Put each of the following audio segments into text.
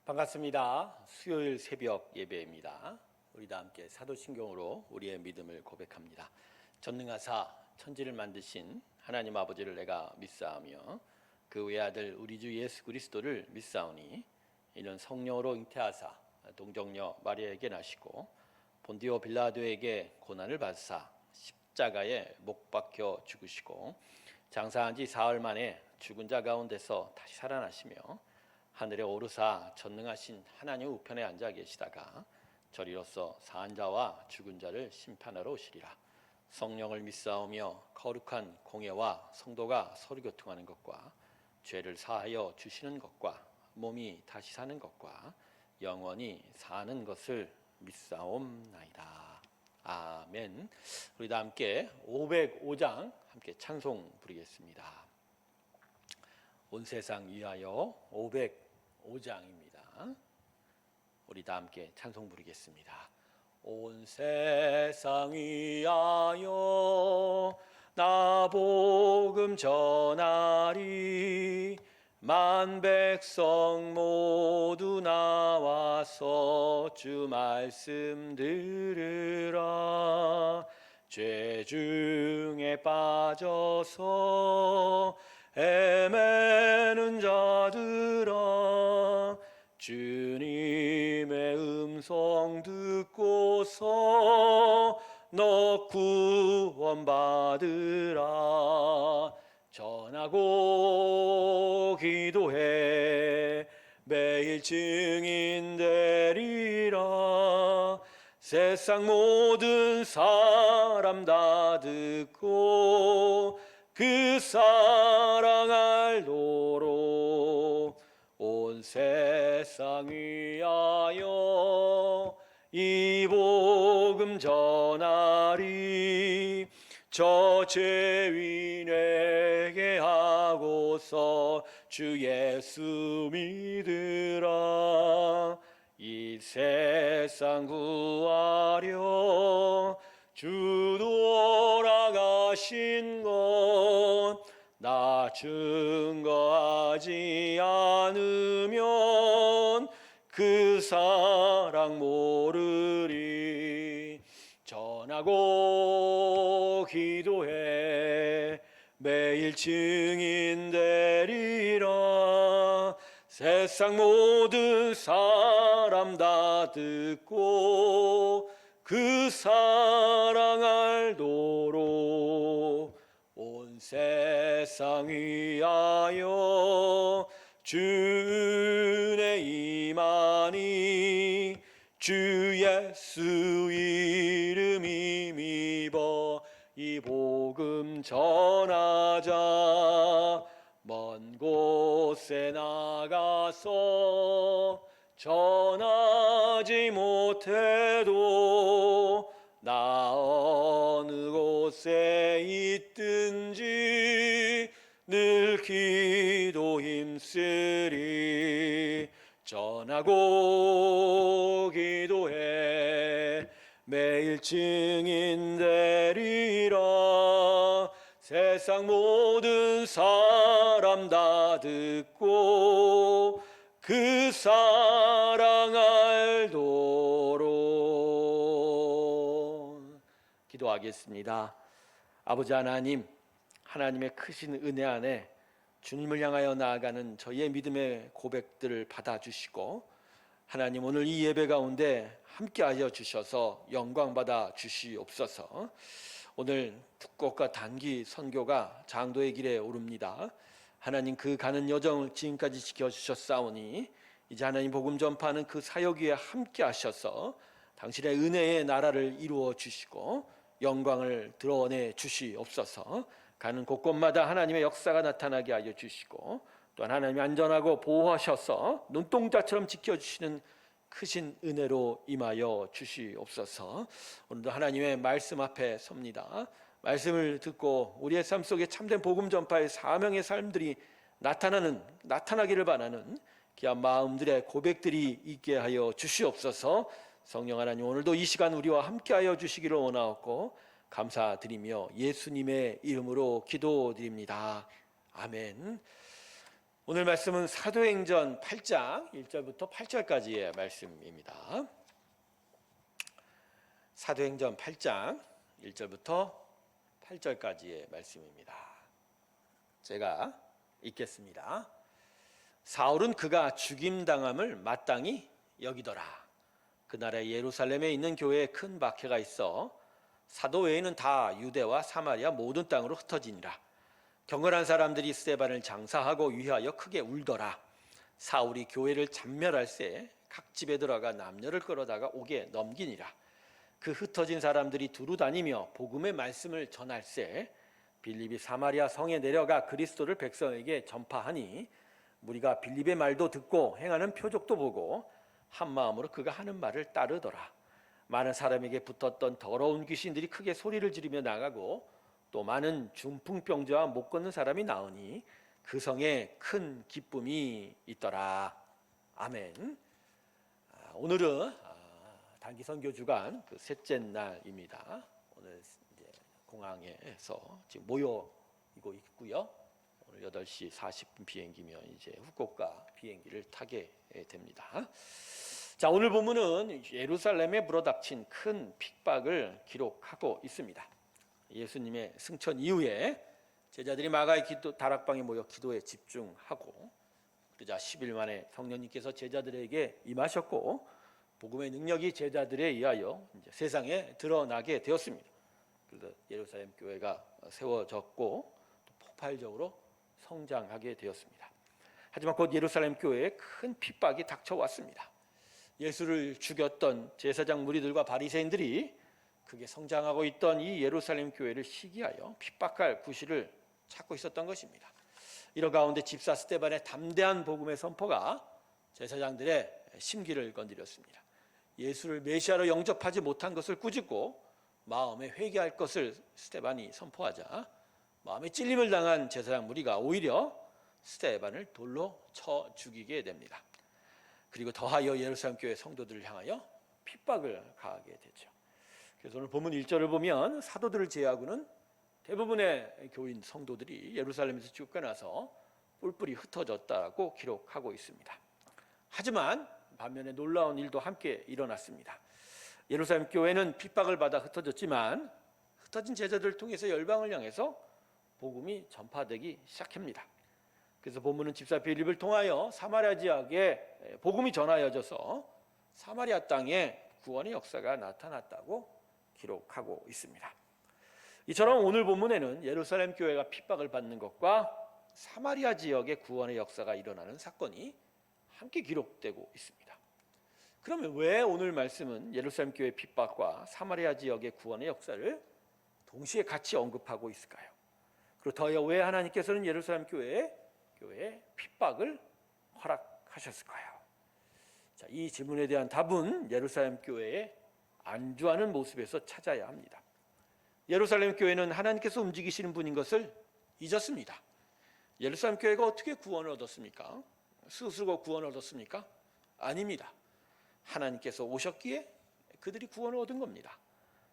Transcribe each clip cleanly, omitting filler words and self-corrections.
반갑습니다. 수요일 새벽 예배입니다. 우리 다 함께 사도신경으로 우리의 믿음을 고백합니다. 전능하사 천지를 만드신 하나님 아버지를 내가 믿사오며 그 외아들 우리 주 예수 그리스도를 믿사오니 이는 성령으로 잉태하사 동정녀 마리아에게 나시고 본디오 빌라도에게 고난을 받으사 십자가에 못 박혀 죽으시고 장사한 지 사흘 만에 죽은 자 가운데서 다시 살아나시며 하늘에 오르사 전능하신 하나님 우편에 앉아 계시다가 저리로서 사한 자와 죽은 자를 심판하러 오시리라. 성령을 믿사오며 거룩한 공예와 성도가 서로 교통하는 것과 죄를 사하여 주시는 것과 몸이 다시 사는 것과 영원히 사는 것을 믿사옵나이다. 아멘. 우리 다 함께 505장 함께 찬송 부르겠습니다. 온 세상 위하여 505장입니다. 우리 다 함께 찬송 부르겠습니다. 온 세상 위하여 나 복음 전하리 만 백성 모두 나와서 주 말씀 들으라. 죄 중에 빠져서 헤매는 자들아 주님의 음성 듣고서 너 구원받으라. 전하고 기도해 매일 증인 되리라. 세상 모든 사람 다 듣고 그 사랑 알도록 온 세상 위하여 이 복음 전하리. 저 죄인에게 하고서 주 예수 믿으라. 이 세상 구하려 주 돌아가신 것 나 증거하지 않으면 그 사랑 모르리. 전하고 기도해 매일 증인 되리라. 세상 모든 사람 다 듣고 그 사랑 알도록 온 세상 위하여 주 은혜 임하니 주 예수 이름 힘입어 이 복음 전하자. 먼 곳에 나가서 전하지 못해도 나 어느 곳에 있든지 늘 기도 힘쓰리. 전하고 기도해 매일 증인 되리라. 세상 모든 사람 다 듣고 그 사랑 알도록. 기도하겠습니다. 아버지 하나님, 하나님의 크신 은혜 안에 주님을 향하여 나아가는 저희의 믿음의 고백들을 받아주시고 하나님 오늘 이 예배 가운데 함께하여 주셔서 영광받아 주시옵소서. 오늘 특곡과 단기 선교가 장도의 길에 오릅니다. 하나님 그 가는 여정을 지금까지 지켜주셨사오니 이제 하나님 복음 전파하는 그 사역 위에 함께 하셔서 당신의 은혜의 나라를 이루어 주시고 영광을 드러내 주시옵소서. 가는 곳곳마다 하나님의 역사가 나타나게 하여 주시고 또한 하나님이 안전하고 보호하셔서 눈동자처럼 지켜주시는 크신 은혜로 임하여 주시옵소서. 오늘도 하나님의 말씀 앞에 섭니다. 말씀을 듣고 우리의 삶 속에 참된 복음 전파의 사명의 삶들이 나타나기를 바라는 귀한 마음들의 고백들이 있게 하여 주시옵소서. 성령 하나님 오늘도 이 시간 우리와 함께하여 주시기를 원하옵고 감사드리며 예수님의 이름으로 기도드립니다. 아멘. 오늘 말씀은 사도행전 8장 1절부터 8절까지의 말씀입니다. 사도행전 8장 1절부터 8절까지의 말씀입니다. 제가 읽겠습니다. 사울은 그가 죽임당함을 마땅히 여기더라. 그날에 예루살렘에 있는 교회에 큰 박해가 있어 사도 외에는 다 유대와 사마리아 모든 땅으로 흩어지니라. 경건한 사람들이 스데반을 장사하고 위하여 크게 울더라. 사울이 교회를 잔멸할새 각 집에 들어가 남녀를 끌어다가 옥에 넘기니라. 그 흩어진 사람들이 두루 다니며 복음의 말씀을 전할새 빌립이 사마리아 성에 내려가 그리스도를 백성에게 전파하니 무리가 빌립의 말도 듣고 행하는 표적도 보고 한 마음으로 그가 하는 말을 따르더라. 많은 사람에게 붙었던 더러운 귀신들이 크게 소리를 지르며 나가고 또 많은 중풍병자와 못 걷는 사람이 나으니 그 성에 큰 기쁨이 있더라. 아멘. 오늘은 단기 선교 주간 그 셋째 날입니다. 오늘 이제 공항에서 지금 모여이고 있고요. 오늘 8시 40분 비행기면 이제 후쿠오카 비행기를 타게 됩니다. 자, 오늘 본문은 예루살렘에 불어닥친 큰 핍박을 기록하고 있습니다. 예수님의 승천 이후에 제자들이 마가의 다락방에 모여 기도에 집중하고 그러자 10일 만에 성령님께서 제자들에게 임하셨고 복음의 능력이 제자들에 의하여 이제 세상에 드러나게 되었습니다. 그래서 예루살렘 교회가 세워졌고 또 폭발적으로 성장하게 되었습니다. 하지만 곧 예루살렘 교회에 큰 핍박이 닥쳐왔습니다. 예수를 죽였던 제사장 무리들과 바리새인들이 크게 성장하고 있던 이 예루살렘 교회를 시기하여 핍박할 구실을 찾고 있었던 것입니다. 이런 가운데 집사 스데반의 담대한 복음의 선포가 제사장들의 심기를 건드렸습니다. 예수를 메시아로 영접하지 못한 것을 꾸짖고 마음에 회개할 것을 스데반이 선포하자 마음에 찔림을 당한 제사장 무리가 오히려 스데반을 돌로 쳐 죽이게 됩니다. 그리고 더하여 예루살렘 교회 성도들을 향하여 핍박을 가하게 되죠. 그래서 오늘 본문 1절을 보면 사도들을 제외하고는 대부분의 교인 성도들이 예루살렘에서 쫓겨나서 뿔뿔이 흩어졌다고 기록하고 있습니다. 하지만 반면에 놀라운 일도 함께 일어났습니다. 예루살렘 교회는 핍박을 받아 흩어졌지만 흩어진 제자들을 통해서 열방을 향해서 복음이 전파되기 시작합니다. 그래서 본문은 집사 빌립을 통하여 사마리아 지역에 복음이 전하여져서 사마리아 땅에 구원의 역사가 나타났다고 기록하고 있습니다. 이처럼 오늘 본문에는 예루살렘 교회가 핍박을 받는 것과 사마리아 지역의 구원의 역사가 일어나는 사건이 함께 기록되고 있습니다. 그러면 왜 오늘 말씀은 예루살렘 교회 핍박과 사마리아 지역의 구원의 역사를 동시에 같이 언급하고 있을까요? 그리고 더하여 왜 하나님께서는 예루살렘 교회에 핍박을 허락하셨을까요? 자, 이 질문에 대한 답은 예루살렘 교회에 안주하는 모습에서 찾아야 합니다. 예루살렘 교회는 하나님께서 움직이시는 분인 것을 잊었습니다. 예루살렘 교회가 어떻게 구원을 얻었습니까? 스스로 구원을 얻었습니까? 아닙니다. 하나님께서 오셨기에 그들이 구원을 얻은 겁니다.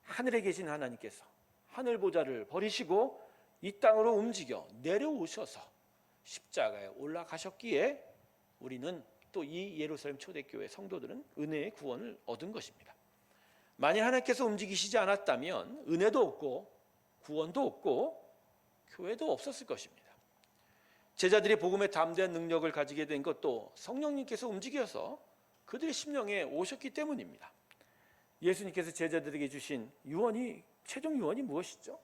하늘에 계신 하나님께서 하늘 보좌를 버리시고 이 땅으로 움직여 내려오셔서 십자가에 올라가셨기에 우리는 또 이 예루살렘 초대교회 성도들은 은혜의 구원을 얻은 것입니다. 만일 하나님께서 움직이시지 않았다면 은혜도 없고 구원도 없고 교회도 없었을 것입니다. 제자들이 복음의 담대한 능력을 가지게 된 것도 성령님께서 움직여서 그들의 심령에 오셨기 때문입니다. 예수님께서 제자들에게 주신 유언이 최종 유언이 무엇이죠?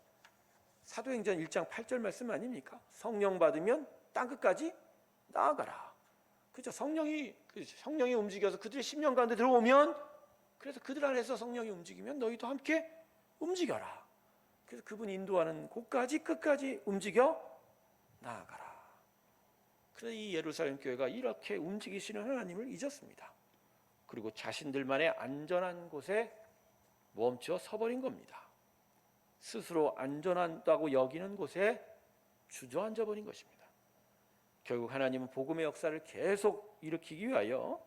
사도행전 1장 8절 말씀 아닙니까? 성령 받으면 땅끝까지 나아가라. 그렇죠? 성령이 움직여서 그들의 심령 가운데 들어오면 그래서 그들 안에서 성령이 움직이면 너희도 함께 움직여라. 그래서 그분이 인도하는 곳까지 끝까지 움직여 나아가라. 그래서 이 예루살렘 교회가 이렇게 움직이시는 하나님을 잊었습니다. 그리고 자신들만의 안전한 곳에 멈춰 서버린 겁니다. 스스로 안전하다고 여기는 곳에 주저앉아 버린 것입니다. 결국 하나님은 복음의 역사를 계속 일으키기 위하여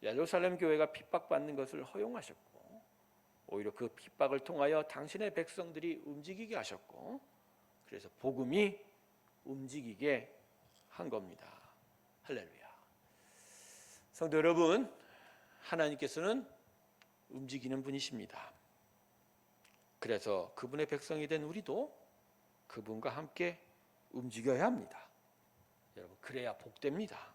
예루살렘 교회가 핍박받는 것을 허용하셨고 오히려 그 핍박을 통하여 당신의 백성들이 움직이게 하셨고 그래서 복음이 움직이게 한 겁니다. 할렐루야. 성도 여러분, 하나님께서는 움직이는 분이십니다. 그래서 그분의 백성이 된 우리도 그분과 함께 움직여야 합니다. 여러분, 그래야 복됩니다.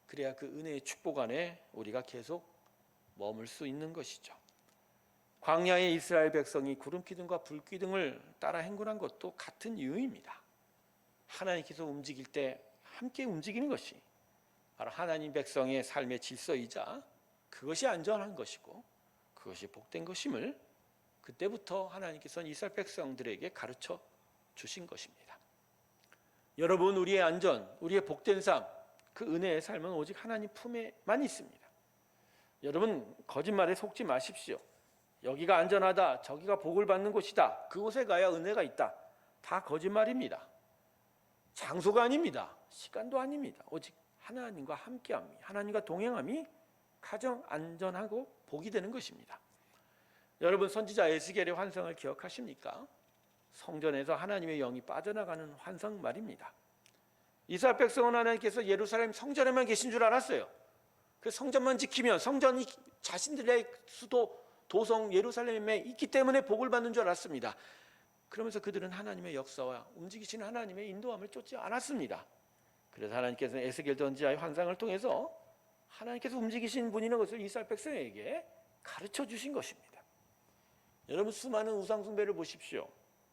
그래야 그 은혜의 축복 안에 우리가 계속 머물 수 있는 것이죠. 광야의 이스라엘 백성이 구름기둥과 불기둥을 따라 행군한 것도 같은 이유입니다. 하나님께서 움직일 때 함께 움직이는 것이 바로 하나님 백성의 삶의 질서이자 그것이 안전한 것이고 그것이 복된 것임을 그때부터 하나님께서는 이스라엘 백성들에게 가르쳐 주신 것입니다. 여러분, 우리의 안전, 우리의 복된 삶, 그 은혜의 삶은 오직 하나님 품에만 있습니다. 여러분, 거짓말에 속지 마십시오. 여기가 안전하다, 저기가 복을 받는 곳이다, 그곳에 가야 은혜가 있다, 다 거짓말입니다. 장소가 아닙니다. 시간도 아닙니다. 오직 하나님과 함께함이, 하나님과 동행함이 가장 안전하고 복이 되는 것입니다. 여러분, 선지자 에스겔의 환상을 기억하십니까? 성전에서 하나님의 영이 빠져나가는 환상 말입니다. 이스라엘 백성은 하나님께서 예루살렘 성전에만 계신 줄 알았어요. 그 성전만 지키면, 성전이 자신들의 수도 도성 예루살렘에 있기 때문에 복을 받는 줄 알았습니다. 그러면서 그들은 하나님의 역사와 움직이시는 하나님의 인도함을 쫓지 않았습니다. 그래서 하나님께서는 에스겔 선지자의 환상을 통해서 하나님께서 움직이신 분이라는 것을 이스라엘 백성에게 가르쳐 주신 것입니다. 여러분, 수많은 우상 숭배를 보십시오.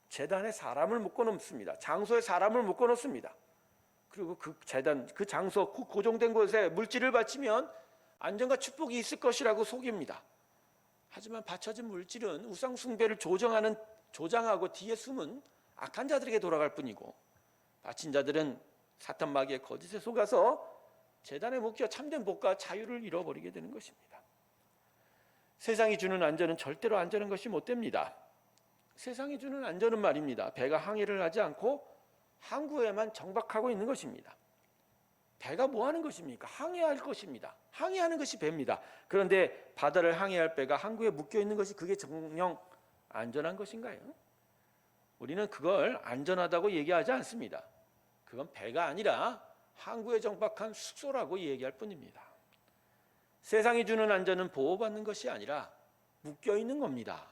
제단에 사람을 묶어 놓습니다. 장소에 사람을 묶어 놓습니다. 그리고 그 제단, 그 장소, 그 고정된 곳에 물질을 바치면 안전과 축복이 있을 것이라고 속입니다. 하지만 바쳐진 물질은 우상 숭배를 조장하고 뒤에 숨은 악한 자들에게 돌아갈 뿐이고, 바친 자들은 사탄 마귀의 거짓에 속아서 제단에 묶여 참된 복과 자유를 잃어버리게 되는 것입니다. 세상이 주는 안전은 절대로 안전한 것이 못 됩니다. 세상이 주는 안전은 말입니다, 배가 항해를 하지 않고 항구에만 정박하고 있는 것입니다. 배가 뭐 하는 것입니까? 항해할 것입니다. 항해하는 것이 배입니다. 그런데 바다를 항해할 배가 항구에 묶여 있는 것이 그게 정녕 안전한 것인가요? 우리는 그걸 안전하다고 얘기하지 않습니다. 그건 배가 아니라 항구에 정박한 숙소라고 얘기할 뿐입니다. 세상이 주는 안전은 보호받는 것이 아니라 묶여 있는 겁니다.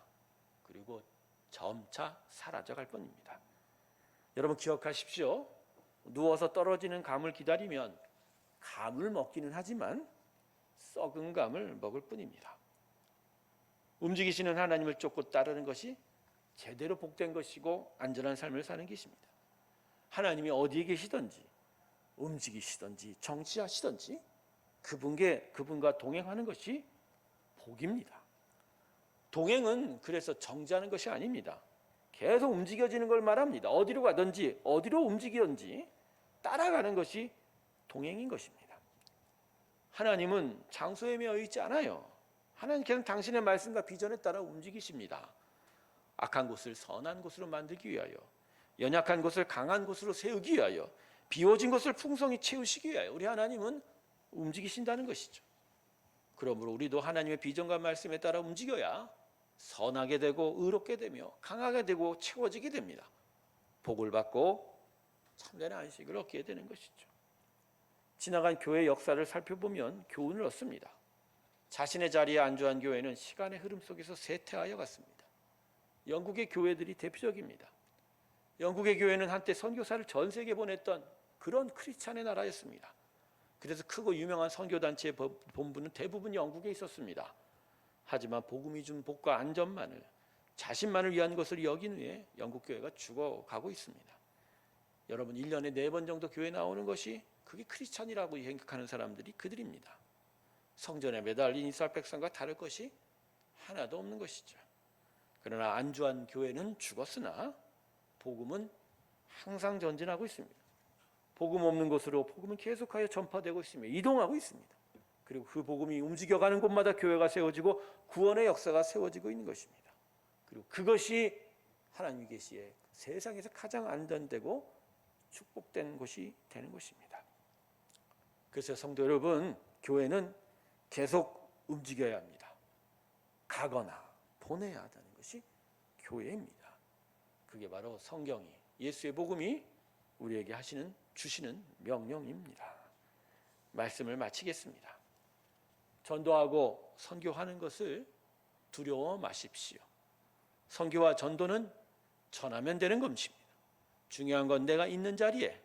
그리고 점차 사라져갈 뿐입니다. 여러분, 기억하십시오. 누워서 떨어지는 감을 기다리면 감을 먹기는 하지만 썩은 감을 먹을 뿐입니다. 움직이시는 하나님을 쫓고 따르는 것이 제대로 복된 것이고 안전한 삶을 사는 것입니다. 하나님이 어디에 계시든지 움직이시든지 정치하시든지 그분과 동행하는 것이 복입니다. 동행은 그래서 정지하는 것이 아닙니다. 계속 움직여지는 걸 말합니다. 어디로 가든지 어디로 움직이든지 따라가는 것이 동행인 것입니다. 하나님은 장소에 매여 있지 않아요. 하나님께서는 당신의 말씀과 비전에 따라 움직이십니다. 악한 곳을 선한 곳으로 만들기 위하여, 연약한 곳을 강한 곳으로 세우기 위하여, 비워진 곳을 풍성히 채우시기 위하여 우리 하나님은 움직이신다는 것이죠. 그러므로 우리도 하나님의 비전과 말씀에 따라 움직여야 선하게 되고 의롭게 되며 강하게 되고 채워지게 됩니다. 복을 받고 참된 안식을 얻게 되는 것이죠. 지나간 교회 역사를 살펴보면 교훈을 얻습니다. 자신의 자리에 안주한 교회는 시간의 흐름 속에서 쇠퇴하여 갔습니다. 영국의 교회들이 대표적입니다. 영국의 교회는 한때 선교사를 전 세계에 보냈던 그런 크리스찬의 나라였습니다. 그래서 크고 유명한 선교단체의 본부는 대부분 영국에 있었습니다. 하지만 복음이 준 복과 안전만을, 자신만을 위한 것을 여긴 후에 영국 교회가 죽어가고 있습니다. 여러분, 1년에 4번 정도 교회 나오는 것이 그게 크리스찬이라고 생각하는 사람들이 그들입니다. 성전에 매달린 이스라엘 백성과 다를 것이 하나도 없는 것이죠. 그러나 안주한 교회는 죽었으나 복음은 항상 전진하고 있습니다. 복음 없는 곳으로 복음은 계속하여 전파되고 있으며 이동하고 있습니다. 그리고 그 복음이 움직여가는 곳마다 교회가 세워지고 구원의 역사가 세워지고 있는 것입니다. 그리고 그것이 하나님 계시에 세상에서 가장 안전되고 축복된 곳이 되는 것입니다. 그래서 성도 여러분, 교회는 계속 움직여야 합니다. 가거나 보내야 한다는 것이 교회입니다. 그게 바로 성경이, 예수의 복음이 우리에게 주시는 명령입니다. 말씀을 마치겠습니다. 전도하고 선교하는 것을 두려워 마십시오. 선교와 전도는 전하면 되는 것입니다. 중요한 건 내가 있는 자리에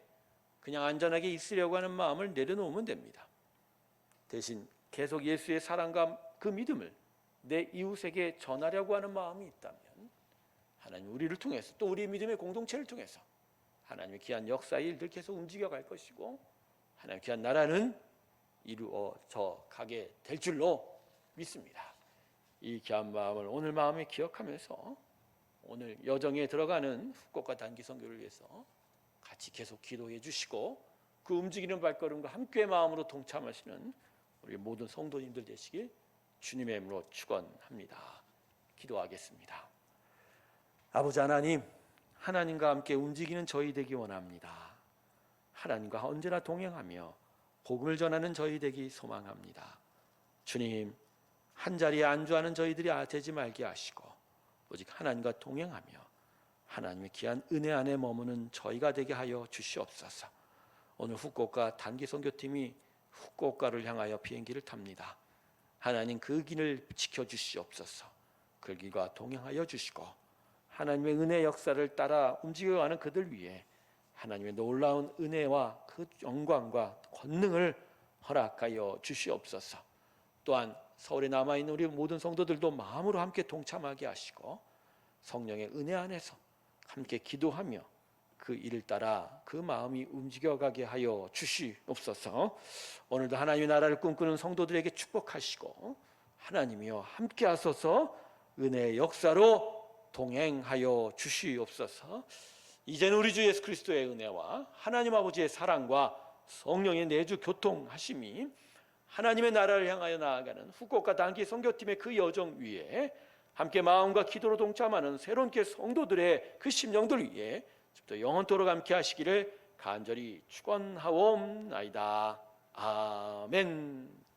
그냥 안전하게 있으려고 하는 마음을 내려놓으면 됩니다. 대신 계속 예수의 사랑과 그 믿음을 내 이웃에게 전하려고 하는 마음이 있다면 하나님 우리를 통해서 또 우리의 믿음의 공동체를 통해서 하나님의 귀한 역사의 일들 계속 움직여갈 것이고 하나님의 귀한 나라는 이루어져 가게 될 줄로 믿습니다. 이 귀한 마음을 오늘 마음에 기억하면서 오늘 여정에 들어가는 후쿠오카 단기 선교를 위해서 같이 계속 기도해 주시고 그 움직이는 발걸음과 함께 마음으로 동참하시는 우리 모든 성도님들 되시길 주님의 이름으로 축원합니다. 기도하겠습니다. 아버지 하나님, 하나님과 함께 움직이는 저희 되기 원합니다. 하나님과 언제나 동행하며 복음을 전하는 저희 되기 소망합니다. 주님, 한자리에 안주하는 저희들이 되지 말게 하시고 오직 하나님과 동행하며 하나님의 귀한 은혜 안에 머무는 저희가 되게 하여 주시옵소서. 오늘 후쿠오카 단기 선교팀이 후쿠오카를 향하여 비행기를 탑니다. 하나님 그 길을 지켜주시옵소서. 그 길과 동행하여 주시고 하나님의 은혜 역사를 따라 움직여가는 그들 위해 하나님의 놀라운 은혜와 그 영광과 권능을 허락하여 주시옵소서. 또한 서울에 남아있는 우리 모든 성도들도 마음으로 함께 동참하게 하시고 성령의 은혜 안에서 함께 기도하며 그 일을 따라 그 마음이 움직여가게 하여 주시옵소서. 오늘도 하나님의 나라를 꿈꾸는 성도들에게 축복하시고 하나님이여 함께 하소서 은혜의 역사로 동행하여 주시옵소서. 이제는 우리 주 예수 그리스도의 은혜와 하나님 아버지의 사랑과 성령의 내주 교통하심이 하나님의 나라를 향하여 나아가는 후쿠오카 단기 선교팀의 그 여정 위에 함께 마음과 기도로 동참하는 새로운 교 성도들의 그 심령들 위에 또 영원토록 함께 하시기를 간절히 축원하옵나이다. 아멘.